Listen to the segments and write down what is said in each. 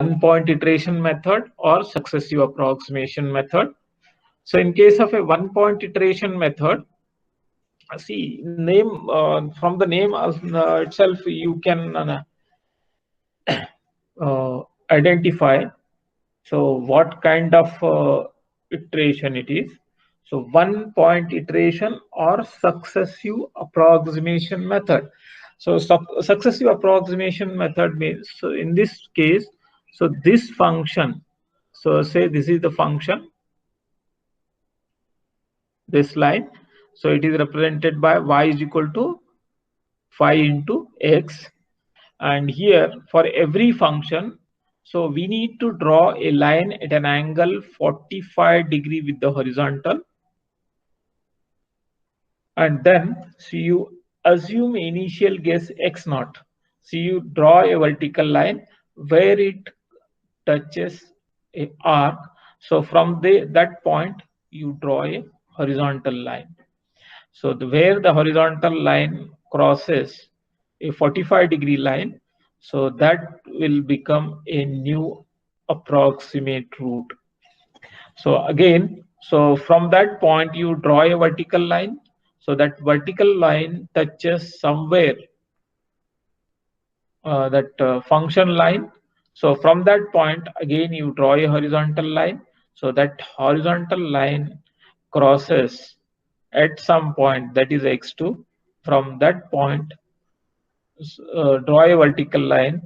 one-point iteration method or successive approximation method. So in case of a one-point iteration method, see name from the name itself you can identify so what kind of iteration it is. So one point iteration or successive approximation method. So successive approximation method means, so in this case, so this function, so say this is the function, this line, so it is represented by y is equal to 5 into x, and here for every function, so we need to draw a line at an angle 45 degree with the horizontal, and then so you assume initial guess x naught. So you draw a vertical line where it touches a arc. So from that point you draw a horizontal line. So where the horizontal line crosses a 45-degree line, so that will become a new approximate route. So again, so from that point you draw a vertical line. So that vertical line touches somewhere that function line. So from that point again you draw a horizontal line. So that horizontal line crosses at some point, that is x2. From that point draw a vertical line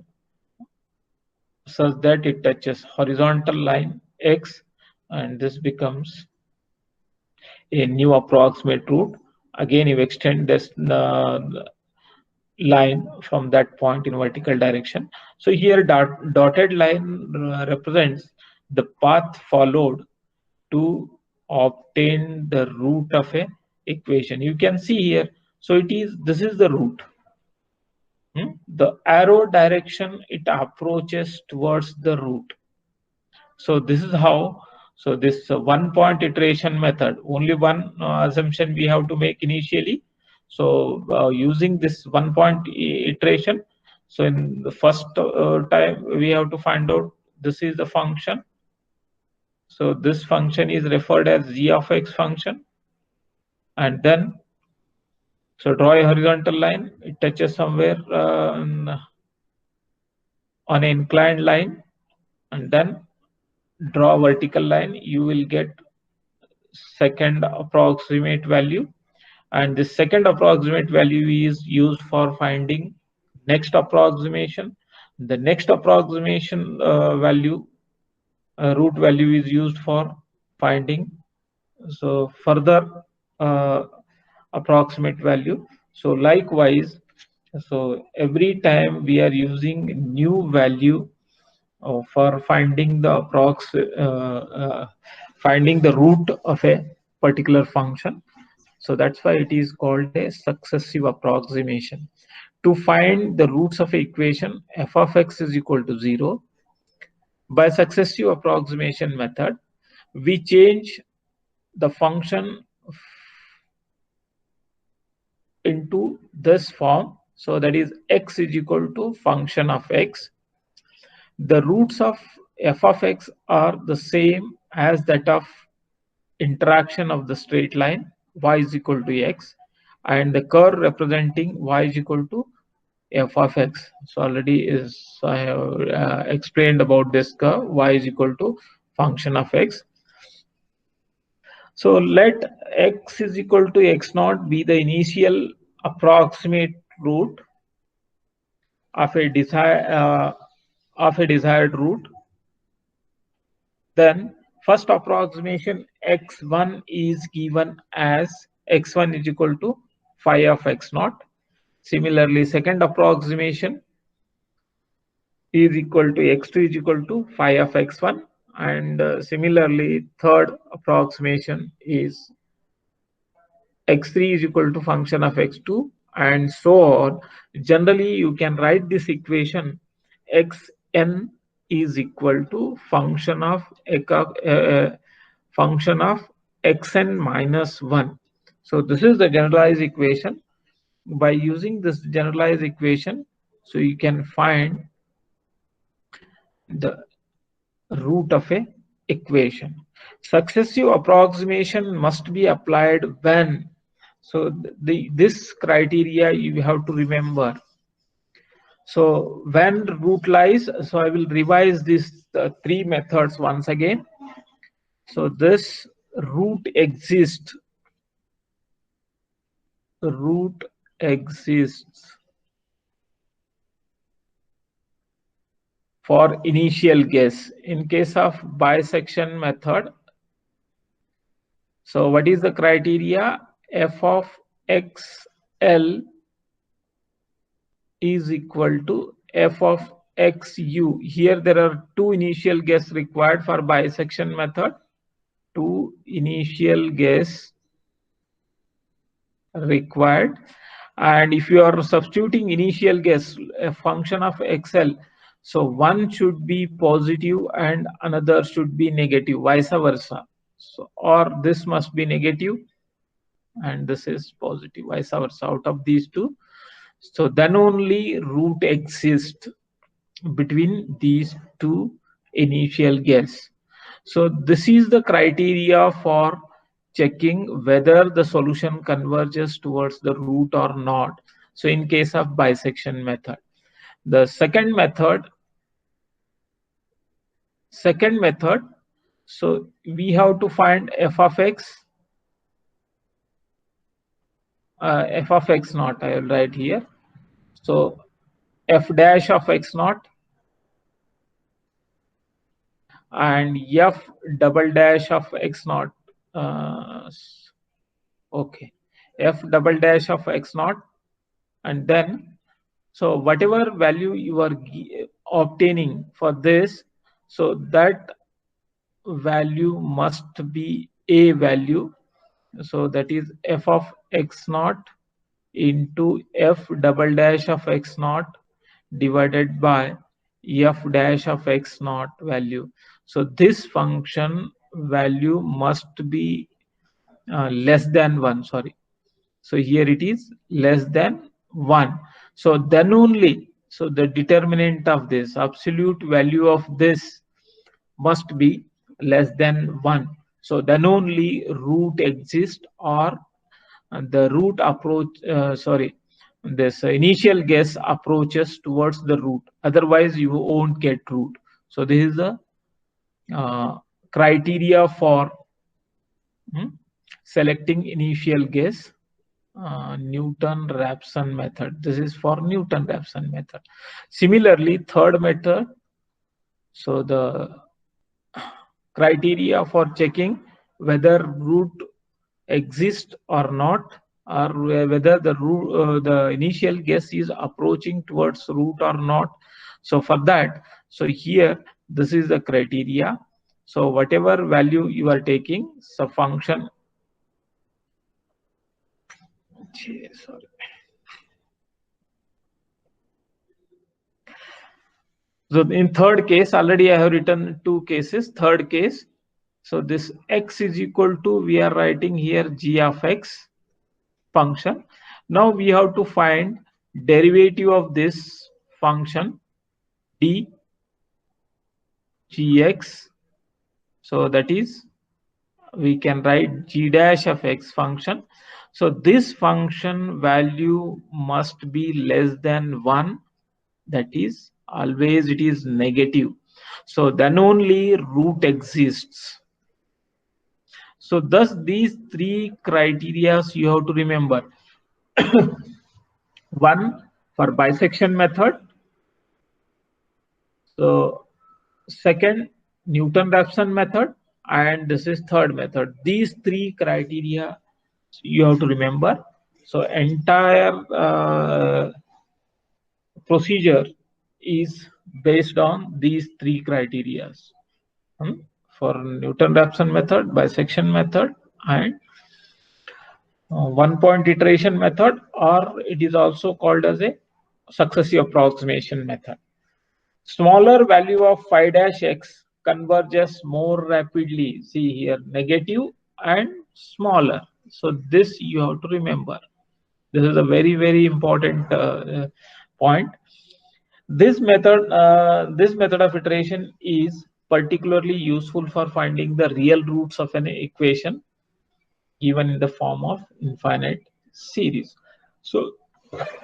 such that it touches horizontal line x, and this becomes a new approximate route. Again you extend this line from that point in vertical direction. So here dotted line represents the path followed to obtain the root of a equation. You can see here, so this is the root. The arrow direction it approaches towards the root. So this is how, so this one point iteration method, only one assumption we have to make initially. So using this one point iteration, so in the first time we have to find out this is the function. So this function is referred as g of x function, and then so draw a horizontal line, it touches somewhere on an inclined line, and then draw a vertical line, you will get second approximate value, and the second approximate value is used for finding next approximation. The next approximation value, root value, is used for finding so further uh, approximate value. So likewise, so every time we are using new value for finding the finding the root of a particular function. So that's why it is called a successive approximation. To find the roots of an equation f of x is equal to 0, by successive approximation method, we change the function into this form. So that is x is equal to function of x. The roots of f of x are the same as that of interaction of the straight line y is equal to x, and the curve representing y is equal to f of x. So already is I have explained about this curve y is equal to function of x. So let x is equal to x naught be the initial approximate root of a desired root. Then first approximation x1 is given as x1 is equal to phi of x naught. Similarly, second approximation is equal to x2 is equal to phi of x1, and similarly third approximation is x3 is equal to function of x2, and so on. Generally you can write this equation xn is equal to function of xn minus 1. So this is the generalized equation. By using this generalized equation, so you can find the root of a equation. Successive approximation must be applied when. So this criteria you have to remember. So when root lies, so I will revise these three methods once again. So this root exists for initial guess. In case of bisection method, so what is the criteria? F of xl is equal to f of xu. Here there are two initial guess required for bisection method. Two initial guess required, and if you are substituting initial guess a function of xl, so one should be positive and another should be negative, vice versa. So or this must be negative and this is positive, vice versa, out of these two. So then only root exists between these two initial guess. So this is the criteria for checking whether the solution converges towards the root or not. So in case of bisection method, the second method, so we have to find f of x, f of x naught, I will write here. So f dash of x naught and f double dash of x naught. Okay, f double dash of x naught, and then so whatever value you are obtaining for this, so that value must be a value. So that is f of x naught into f double dash of x naught divided by f dash of x naught value. So this function value must be less than 1, sorry. So here it is less than 1. So then only, so the determinant of this absolute value of this must be less than 1. So then only root exists, or the root approach, this initial guess approaches towards the root. Otherwise you won't get root. So this is the criteria for selecting initial guess. Newton-Raphson method. This is for Newton-Raphson method. Similarly, third method. So the criteria for checking whether root exists or not, or whether the root, the initial guess is approaching towards root or not. So for that, so here this is the criteria. So whatever value you are taking, so function. Sorry. So in third case, already I have written two cases. Third case, so this x is equal to, we are writing here g of x function. Now we have to find derivative of this function d gx. So that is, we can write g dash of x function. So this function value must be less than 1. That is, always it is negative. So then only root exists. So thus these three criteria you have to remember. One for bisection method. So second, Newton-Raphson method, and this is third method. These three criteria you have to remember. So entire procedure is based on these three criteria. For Newton-Raphson method, bisection method, and one-point iteration method, or it is also called as a successive approximation method. Smaller value of phi dash x converges more rapidly. See here, negative and smaller. So this you have to remember. This is a very, very important point. This method of iteration is particularly useful for finding the real roots of an equation, even in the form of infinite series. So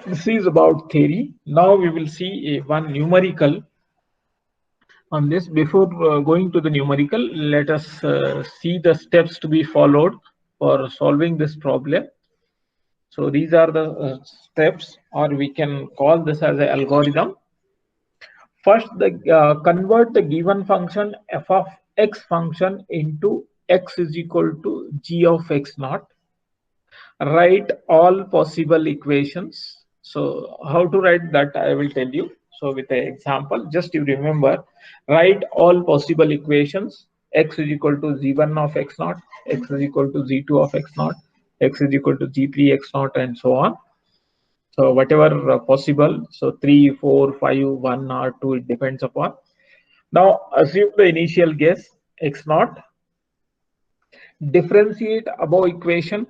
this is about theory. Now we will see one numerical on this. Before going to the numerical, let us see the steps to be followed for solving this problem. So these are the steps, or we can call this as an algorithm. First, convert the given function f of x function into x is equal to g of x naught. Write all possible equations. So how to write that I will tell you. So with an example, just you remember, write all possible equations. X is equal to z1 of x naught, x is equal to z2 of x naught, x is equal to z3 x naught, and so on. So whatever possible, so 3, 4, 5, 1 or 2, it depends upon. Now assume the initial guess x naught. Differentiate above equation.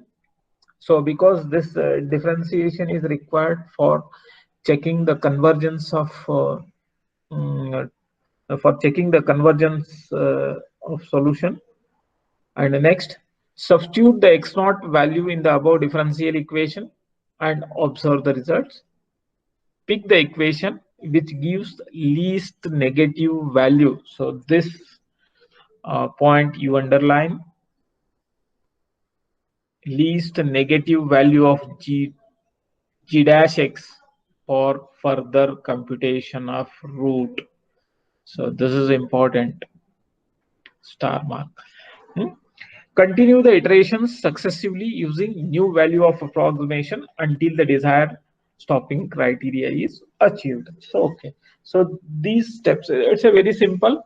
So because this differentiation is required for checking the convergence of of solution. And next, substitute the x naught value in the above differential equation and observe the results. Pick the equation which gives least negative value. So this point you underline, least negative value of g dash x for further computation of root. So this is important. Star mark. Continue the iterations successively using new value of approximation until the desired stopping criteria is achieved. So okay, so these steps, it's a very simple